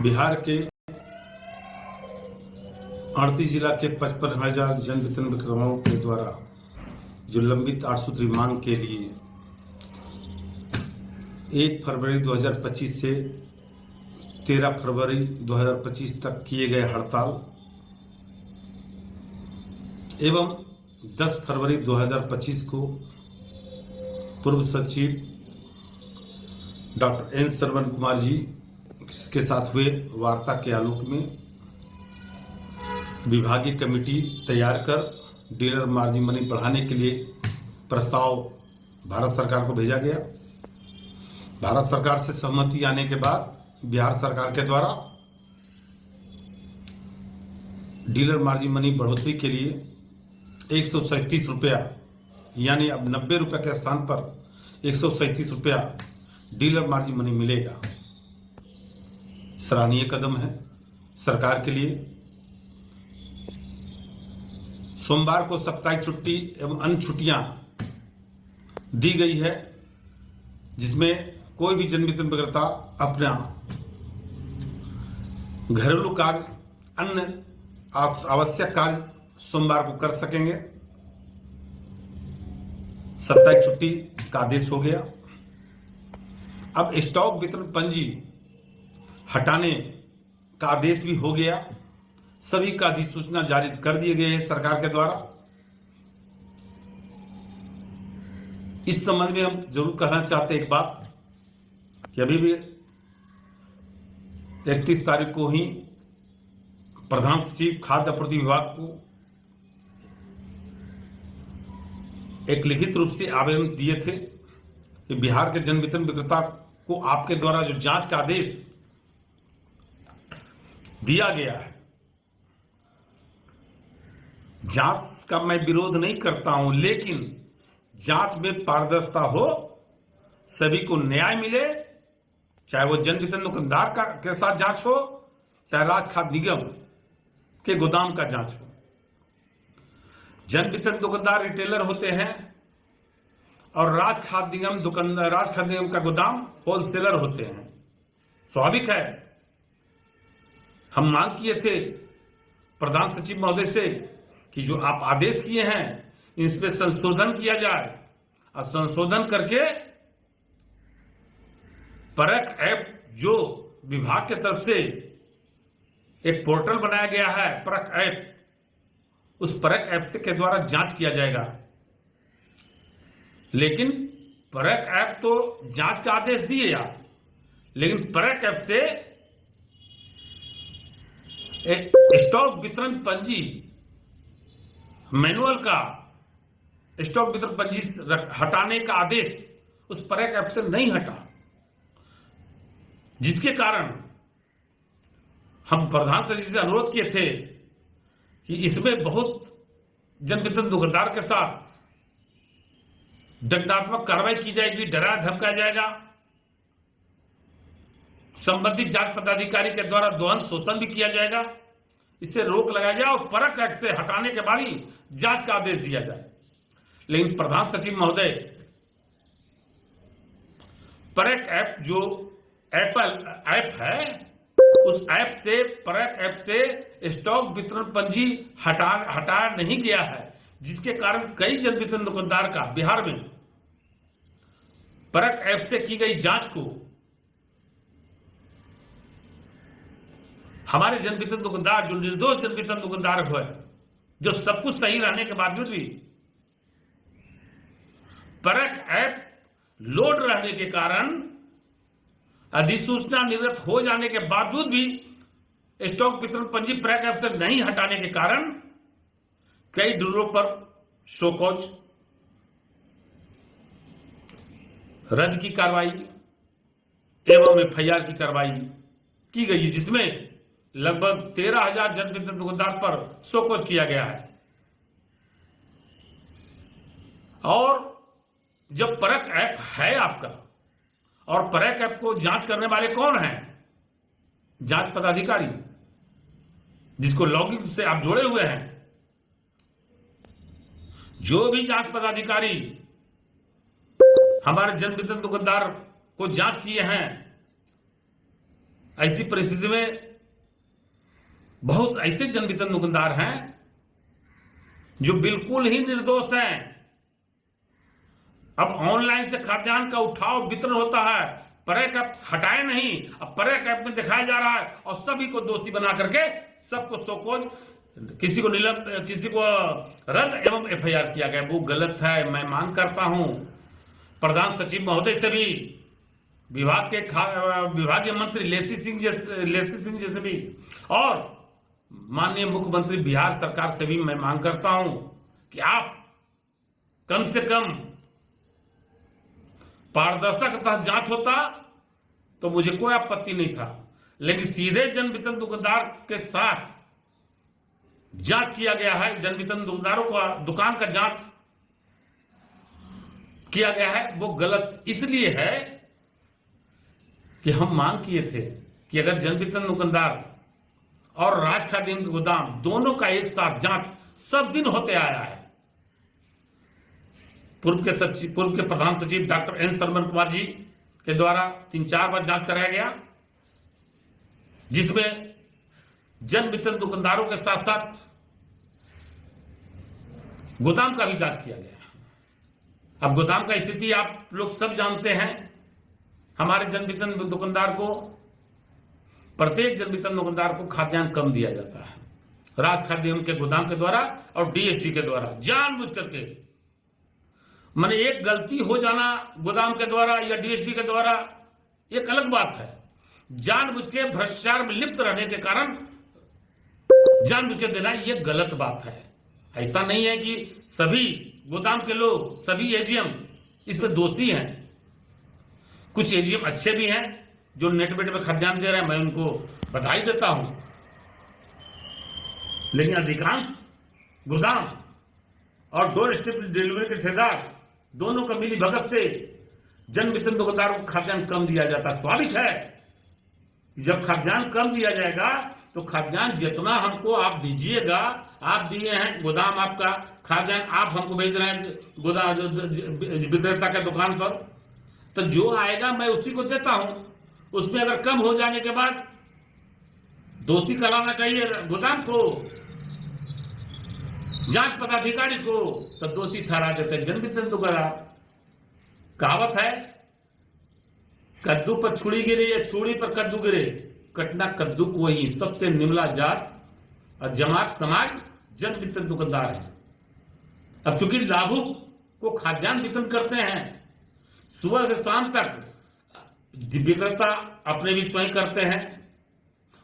बिहार के 38 जिला के 55,000 जन वितरण विक्रेताओं के द्वारा जो लंबित 8 सूत्री मांग के लिए 1 फरवरी 2025 से 13 फरवरी 2025 तक किए गए हड़ताल एवं 10 फरवरी 2025 को पूर्व सचिव डॉक्टर एन श्रवण कुमार जी के साथ हुए वार्ता के आलोक में विभागीय कमेटी तैयार कर डीलर मार्जिन मनी बढ़ाने के लिए प्रस्ताव भारत सरकार को भेजा गया। भारत सरकार से सहमति आने के बाद बिहार सरकार के द्वारा डीलर मार्जिन मनी बढ़ोतरी के लिए 137 रुपया यानी अब 90 रुपये के स्थान पर 137 रुपया डीलर मार्जिन मनी मिलेगा। सराहनीय कदम है सरकार के लिए। सोमवार को साप्ताहिक छुट्टी एवं अन्य छुट्टियां दी गई है, जिसमें कोई भी जन वितरण विक्रेता अपना घरेलू कार्य, अन्य आवश्यक कार्य सोमवार को कर सकेंगे। साप्ताहिक छुट्टी का आदेश हो गया। अब स्टॉक वितरण पंजी हटाने का आदेश भी हो गया। सभी का अधिसूचना जारी कर दिए गए हैं सरकार के द्वारा। इस संबंध में हम जरूर कहना चाहते हैं एक बात कि अभी भी 31 तारीख को ही प्रधान सचिव खाद्य आपूर्ति विभाग को एक लिखित रूप से आवेदन दिए थे कि बिहार के जन वितरण विक्रेता को आपके द्वारा जो जांच का आदेश दिया गया है, जांच का मैं विरोध नहीं करता हूं, लेकिन जांच में पारदर्शिता हो, सभी को न्याय मिले, चाहे वो जन वितरण दुकानदार का के साथ जांच हो, चाहे राज्य खाद्य निगम के गोदाम का जांच हो। जन वितरण दुकानदार रिटेलर होते हैं और राज्य खाद्य निगम का गोदाम होलसेलर होते हैं। स्वाभाविक है, हम मांग किए थे प्रधान सचिव महोदय से कि जो आप आदेश किए हैं इस पे संशोधन किया जाए और संशोधन करके परख ऐप जो विभाग की तरफ से एक पोर्टल बनाया गया है परख ऐप, उस परख ऐप से के द्वारा जांच किया जाएगा। लेकिन परख ऐप तो जांच का आदेश दिए आप, लेकिन परख ऐप से एक स्टॉक वितरण पंजी मैनुअल का स्टॉक वितरण पंजी हटाने का आदेश उस परख ऐप से नहीं हटा, जिसके कारण हम प्रधान सचिव से अनुरोध किए थे कि इसमें बहुत जन वितरण दुकानदार के साथ दंडात्मक कार्रवाई की जाएगी, डराया धमकाया जाएगा, संबंधित जांच पदाधिकारी के द्वारा यौन शोषण भी किया जाएगा। इससे रोक लगाया जाए और परख ऐप से हटाने के बाद ही जांच का आदेश दिया जाए। लेकिन प्रधान सचिव महोदय परख ऐप जो ऐप है, उस ऐप से परख ऐप से स्टॉक वितरण पंजी हटाया नहीं गया है, जिसके कारण कई जन वितरण दुकानदार का बिहार में परख ऐप से की गई जांच को हमारे जन वितरण दुकानदार, जो निर्दोष जन वितरण दुकानदार है, जो सब कुछ सही रहने के बावजूद भी परख ऐप लोड रहने के कारण, अधिसूचना निर्गत हो जाने के बावजूद भी स्टॉक वितरण पंजी परख ऐप से नहीं हटाने के कारण कई डीलरों पर शोकॉज, रद्द की कार्रवाई एवं एफआईआर की कार्रवाई की गई है, जिसमें लगभग 13,000 जन वितरण दुकानदार पर शोकॉज किया गया है। और जब परख ऐप है आपका, और परख ऐप को जांच करने वाले कौन हैं? जांच पदाधिकारी, जिसको लॉगिन से आप जोड़े हुए हैं। जो भी जांच पदाधिकारी हमारे जन वितरण दुकानदार को जांच किए हैं, ऐसी परिस्थिति में बहुत ऐसे जन वितरण दुकानदार हैं जो बिल्कुल ही निर्दोष हैं। अब ऑनलाइन से खाद्यान्न का उठाव वितरण होता है, पर्यटक ऐप हटाए नहीं, अब पर्यटक ऐप में दिखाया जा रहा है और सभी को दोषी बना करके सबको शोकॉज, किसी को निलंबित, किसी को रद्द एवं एफआईआर किया गया। वो गलत है। मैं मांग करता हूं प्रधान सचिव महोदय से भी, विभाग के विभागीय मंत्री लेसी सिंह जैसे भी, और माननीय मुख्यमंत्री बिहार सरकार से भी मैं मांग करता हूं कि आप कम से कम पारदर्शिता जांच होता तो मुझे कोई आपत्ति नहीं था, लेकिन सीधे जन वितरण दुकानदार के साथ जांच किया गया है, जन वितरण दुकानदारों का दुकान का जांच किया गया है। वो गलत इसलिए है कि हम मांग किए थे कि अगर जन वितरण दुकानदार और राज खाद्यान्न के गोदाम दोनों का एक साथ जांच सब दिन होते आया है। पूर्व के प्रधान सचिव डॉक्टर एन सरमन कुमार जी के द्वारा 3-4 बार जांच कराया गया, जिसमें जन वितरण दुकानदारों के साथ साथ गोदाम का भी जांच किया गया। अब गोदाम का स्थिति आप लोग सब जानते हैं। हमारे जन वितरण दुकानदार को, प्रत्येक जन वितरण दुकानदार को खाद्यान्न कम दिया जाता है राज खाद्यान्न के गोदाम के द्वारा और डीएसटी के द्वारा, जानबूझ करके। माने एक गलती हो जाना गोदाम के द्वारा या डीएसटी के द्वारा एक अलग बात है, जानबूझ के भ्रष्टाचार में लिप्त रहने के कारण जानबूझ के देना ये गलत बात है। ऐसा नहीं है कि सभी गोदाम के लोग, सभी एजीएम इसमें दोषी हैं। कुछ एजीएम अच्छे भी हैं जो नेट बेट में खाद्यान्न दे रहे हैं, मैं उनको बधाई देता हूं, लेकिन अधिकांश गोदाम और डोर स्टेप डिलीवरी के ठेकेदार दोनों का मिली भगत से जन वितरण दुकानदारों को खाद्यान्न कम दिया जाता है। स्वाभाविक है, जब खाद्यान्न कम दिया जाएगा तो खाद्यान्न जितना हमको आप दीजिएगा, आप दिए हैं गोदाम, आपका खाद्यान्न आप हमको भेज रहे हैं गोदाम विक्रेता के दुकान पर, तो जो आएगा मैं उसी को देता हूं। उसमें अगर कम हो जाने के बाद दोषी कराना चाहिए गोदाम को, जांच पदाधिकारी को, तो दोषी ठहरा देते हैं जन वितरण दुकानदार। कहावत है, कद्दू पर छुरी गिरे या छुरी पर कद्दू गिरे, कटना कद्दू को ही। सबसे निम्न जात और जमात समाज जन वितरण दुकानदार है। अब चूंकि लाभुक को खाद्यान्न वितरण करते हैं, सुबह से शाम तक विक्रेता अपने भी स्वयं करते हैं,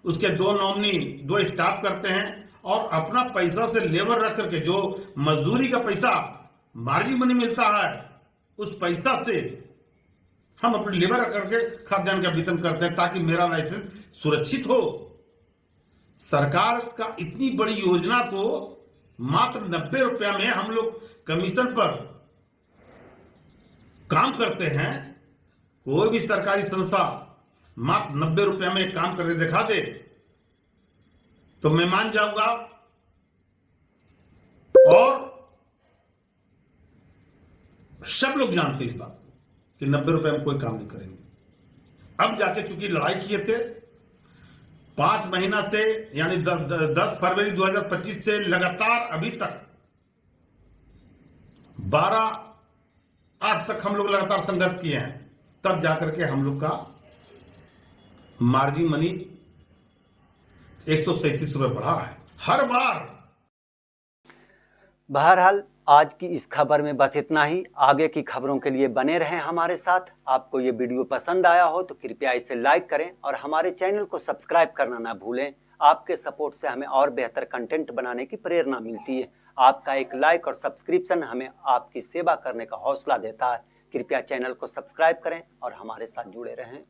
उसके 2 नॉमिनी 2 स्टाफ करते हैं, और अपना पैसा से लेबर रख करके जो मजदूरी का पैसा मार्जिन मनी मिलता है, उस पैसा से हम अपने लेबर रख करके खाद्यान्न का वितरण करते हैं ताकि मेरा लाइसेंस सुरक्षित हो। सरकार का इतनी बड़ी योजना को मात्र 90 रुपया में हम लोग कमीशन पर काम करते हैं। कोई भी सरकारी संस्था मात्र 90 रुपया में काम करके दिखा दे तो मैं मान जाऊंगा, और सब लोग जानते इस बात कि 90 रुपए में कोई काम नहीं करेंगे। अब जाके चूंकि लड़ाई किए थे 5 महीना से, यानी 10 फरवरी 2025 से लगातार अभी तक 12/8 तक हम लोग लगातार संघर्ष किए हैं, तब जाकर के हम लोग का मार्जिन मनी 137 रुपए बढ़ा है हर बार। बहरहाल आज की इस खबर में बस इतना ही। आगे की खबरों के लिए बने रहें हमारे साथ। आपको ये वीडियो पसंद आया हो तो कृपया इसे लाइक करें और हमारे चैनल को सब्सक्राइब करना ना भूलें। आपके सपोर्ट से हमें और बेहतर कंटेंट बनाने की प्रेरणा मिलती है। आपका एक लाइक और सब्सक्रिप्शन हमें आपकी सेवा करने का हौसला देता है। कृपया चैनल को सब्सक्राइब करें और हमारे साथ जुड़े रहें।